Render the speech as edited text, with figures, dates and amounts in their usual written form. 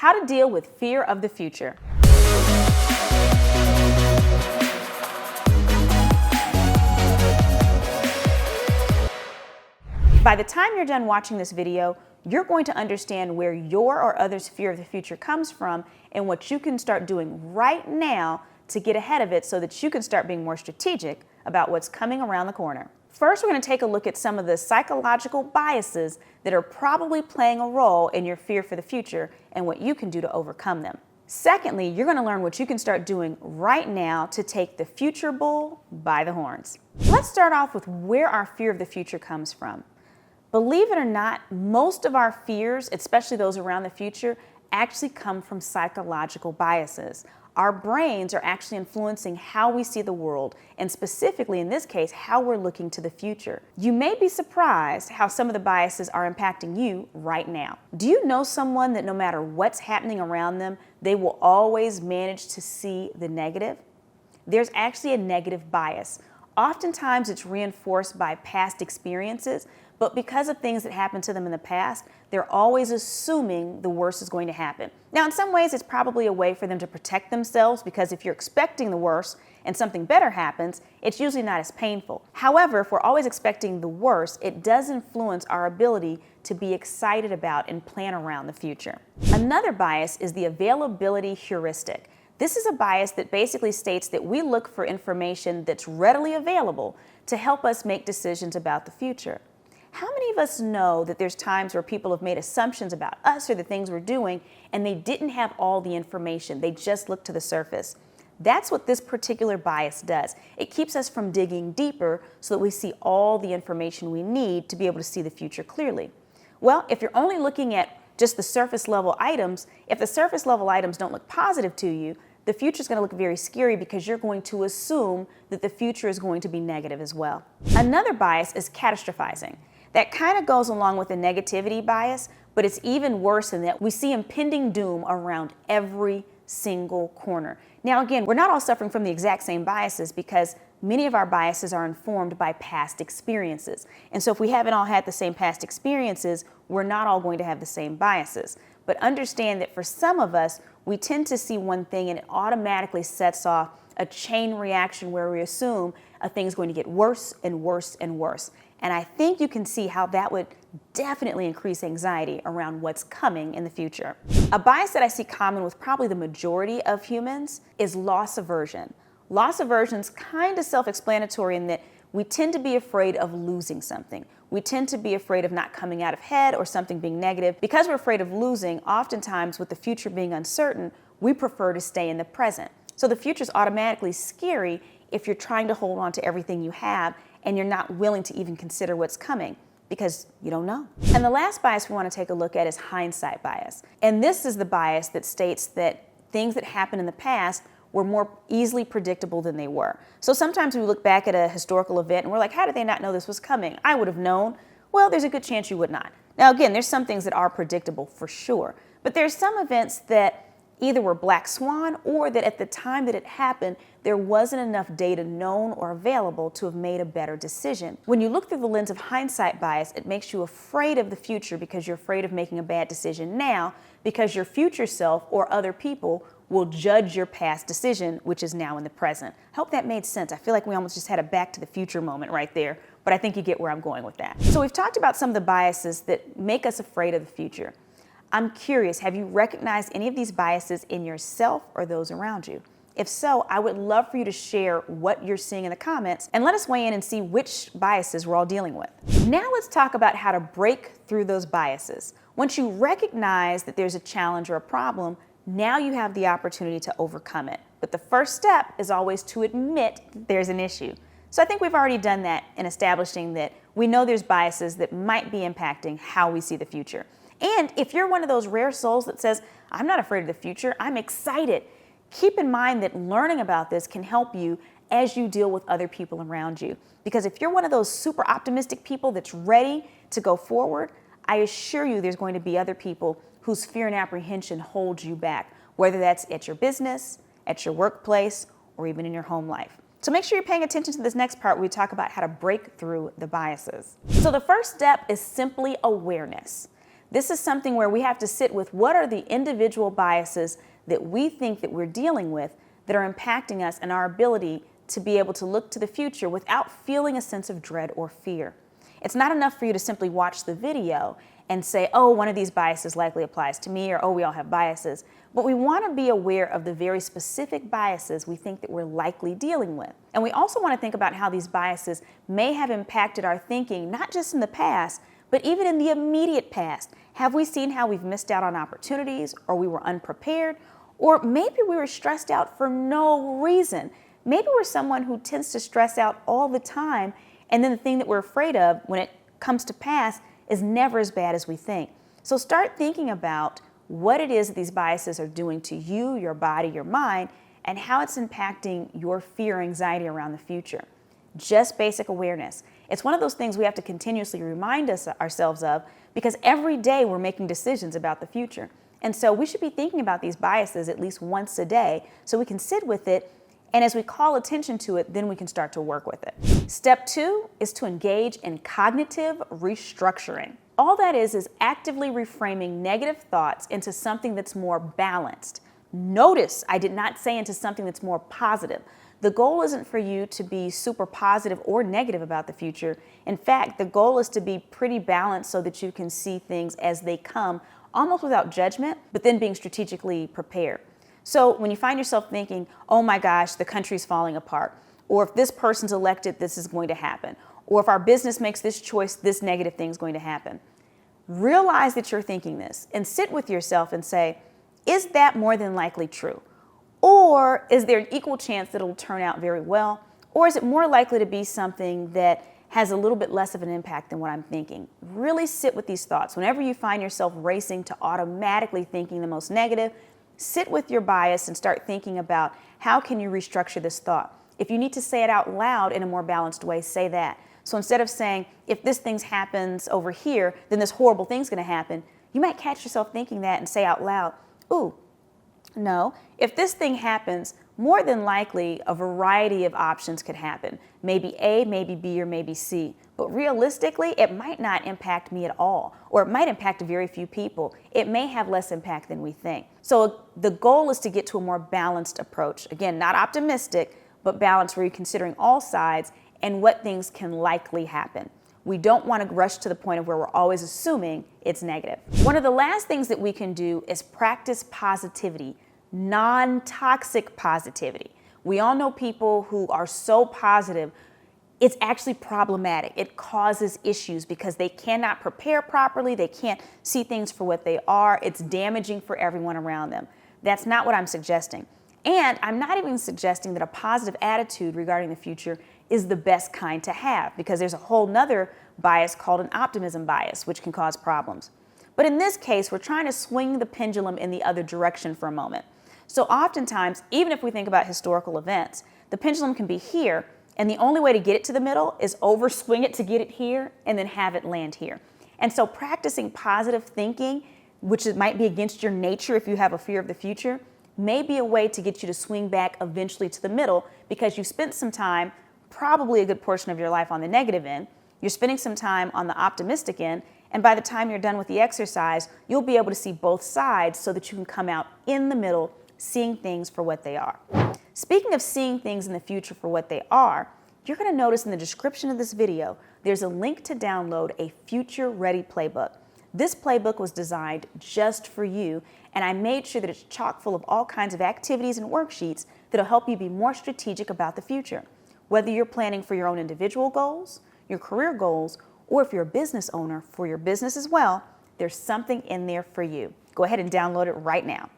how to deal with fear of the future. By the time you're done watching this video, you're going to understand where your or others' fear of the future comes from and what you can start doing right now to get ahead of it so that you can start being more strategic about what's coming around the corner. First, we're going to take a look at some of the psychological biases that are probably playing a role in your fear for the future and what you can do to overcome them. Secondly, you're going to learn what you can start doing right now to take the future bull by the horns. Let's start off with where our fear of the future comes from. Believe it or not, most of our fears, especially those around the future, actually come from psychological biases. Our brains are actually influencing how we see the world, and specifically in this case, how we're looking to the future. You may be surprised how some of the biases are impacting you right now. Do you know someone that no matter what's happening around them, they will always manage to see the negative? There's actually a negative bias. Oftentimes it's reinforced by past experiences, but because of things that happened to them in the past, they're always assuming the worst is going to happen. Now, in some ways, it's probably a way for them to protect themselves because if you're expecting the worst and something better happens, it's usually not as painful. However, if we're always expecting the worst, it does influence our ability to be excited about and plan around the future. Another bias is the availability heuristic. This is a bias that basically states that we look for information that's readily available to help us make decisions about the future. How many of us know that there's times where people have made assumptions about us or the things we're doing and they didn't have all the information, they just looked to the surface? That's what this particular bias does. It keeps us from digging deeper so that we see all the information we need to be able to see the future clearly. Well, if you're only looking at just the surface level items, if the surface level items don't look positive to you, the future is going to look very scary because you're going to assume that the future is going to be negative as well. Another bias is catastrophizing. That kind of goes along with the negativity bias, but it's even worse in that we see impending doom around every single corner. Now again, we're not all suffering from the exact same biases because many of our biases are informed by past experiences. And so if we haven't all had the same past experiences, we're not all going to have the same biases. But understand that for some of us, we tend to see one thing and it automatically sets off a chain reaction where we assume a thing's going to get worse and worse and worse. And I think you can see how that would definitely increase anxiety around what's coming in the future. A bias that I see common with probably the majority of humans is loss aversion. Loss aversion is kind of self-explanatory in that we tend to be afraid of losing something. We tend to be afraid of not coming out ahead or something being negative. Because we're afraid of losing, oftentimes with the future being uncertain, we prefer to stay in the present. So the future is automatically scary if you're trying to hold on to everything you have and you're not willing to even consider what's coming because you don't know. And the last bias we want to take a look at is hindsight bias. And this is the bias that states that things that happened in the past were more easily predictable than they were. So sometimes we look back at a historical event and we're like, how did they not know this was coming? I would have known. Well, there's a good chance you would not. Now again, there's some things that are predictable for sure, but there's some events that either were black swan or that at the time that it happened, there wasn't enough data known or available to have made a better decision. When you look through the lens of hindsight bias, it makes you afraid of the future because you're afraid of making a bad decision now because your future self or other people will judge your past decision, which is now in the present. I hope that made sense. I feel like we almost just had a back to the future moment right there, but I think you get where I'm going with that. So we've talked about some of the biases that make us afraid of the future. I'm curious, have you recognized any of these biases in yourself or those around you? If so, I would love for you to share what you're seeing in the comments and let us weigh in and see which biases we're all dealing with. Now let's talk about how to break through those biases. Once you recognize that there's a challenge or a problem, now you have the opportunity to overcome it. But the first step is always to admit that there's an issue. So I think we've already done that in establishing that we know there's biases that might be impacting how we see the future. And if you're one of those rare souls that says, I'm not afraid of the future, I'm excited, keep in mind that learning about this can help you as you deal with other people around you. Because if you're one of those super optimistic people that's ready to go forward, I assure you there's going to be other people whose fear and apprehension holds you back, whether that's at your business, at your workplace, or even in your home life. So make sure you're paying attention to this next part where we talk about how to break through the biases. So the first step is simply awareness. This is something where we have to sit with what are the individual biases that we think that we're dealing with that are impacting us and our ability to be able to look to the future without feeling a sense of dread or fear. It's not enough for you to simply watch the video and say, oh, one of these biases likely applies to me, or oh, we all have biases. But we want to be aware of the very specific biases we think that we're likely dealing with. And we also want to think about how these biases may have impacted our thinking, not just in the past, but even in the immediate past. Have we seen how we've missed out on opportunities, or we were unprepared, or maybe we were stressed out for no reason? Maybe we're someone who tends to stress out all the time, and then the thing that we're afraid of when it comes to pass is never as bad as we think. So start thinking about what it is that these biases are doing to you, your body, your mind, and how it's impacting your fear or anxiety around the future. Just basic awareness. It's one of those things we have to continuously remind ourselves of, because every day we're making decisions about the future. And so we should be thinking about these biases at least once a day so we can sit with it, and as we call attention to it, then we can start to work with it. Step 2 is to engage in cognitive restructuring. All that is actively reframing negative thoughts into something that's more balanced. Notice I did not say into something that's more positive. The goal isn't for you to be super positive or negative about the future. In fact, the goal is to be pretty balanced so that you can see things as they come, almost without judgment, but then being strategically prepared. So when you find yourself thinking, oh my gosh, the country's falling apart, or if this person's elected, this is going to happen, or if our business makes this choice, this negative thing is going to happen. Realize that you're thinking this and sit with yourself and say, is that more than likely true? Or is there an equal chance that it'll turn out very well? Or is it more likely to be something that has a little bit less of an impact than what I'm thinking? Really sit with these thoughts. Whenever you find yourself racing to automatically thinking the most negative, sit with your bias and start thinking about how can you restructure this thought. If you need to say it out loud in a more balanced way, say that. So instead of saying, if this thing happens over here, then this horrible thing's going to happen, you might catch yourself thinking that and say out loud, ooh, no, if this thing happens, more than likely a variety of options could happen. Maybe A, maybe B, or maybe C. But realistically, it might not impact me at all, or it might impact very few people. It may have less impact than we think. So the goal is to get to a more balanced approach. Again, not optimistic, but balanced where you're considering all sides and what things can likely happen. We don't want to rush to the point of where we're always assuming it's negative. One of the last things that we can do is practice positivity, non-toxic positivity. We all know people who are so positive, it's actually problematic. It causes issues because they cannot prepare properly, they can't see things for what they are, it's damaging for everyone around them. That's not what I'm suggesting. And I'm not even suggesting that a positive attitude regarding the future is the best kind to have, because there's a whole nother bias called an optimism bias, which can cause problems. But in this case, we're trying to swing the pendulum in the other direction for a moment. So oftentimes, even if we think about historical events, the pendulum can be here, and the only way to get it to the middle is overswing it to get it here and then have it land here. And so practicing positive thinking, which might be against your nature if you have a fear of the future, may be a way to get you to swing back eventually to the middle, because you spent some time, probably a good portion of your life, on the negative end. You're spending some time on the optimistic end, and by the time you're done with the exercise, you'll be able to see both sides so that you can come out in the middle, seeing things for what they are. Speaking of seeing things in the future for what they are, you're going to notice in the description of this video, there's a link to download a Future Ready Playbook. This playbook was designed just for you, and I made sure that it's chock full of all kinds of activities and worksheets that'll help you be more strategic about the future. Whether you're planning for your own individual goals, your career goals, or if you're a business owner for your business as well, there's something in there for you. Go ahead and download it right now.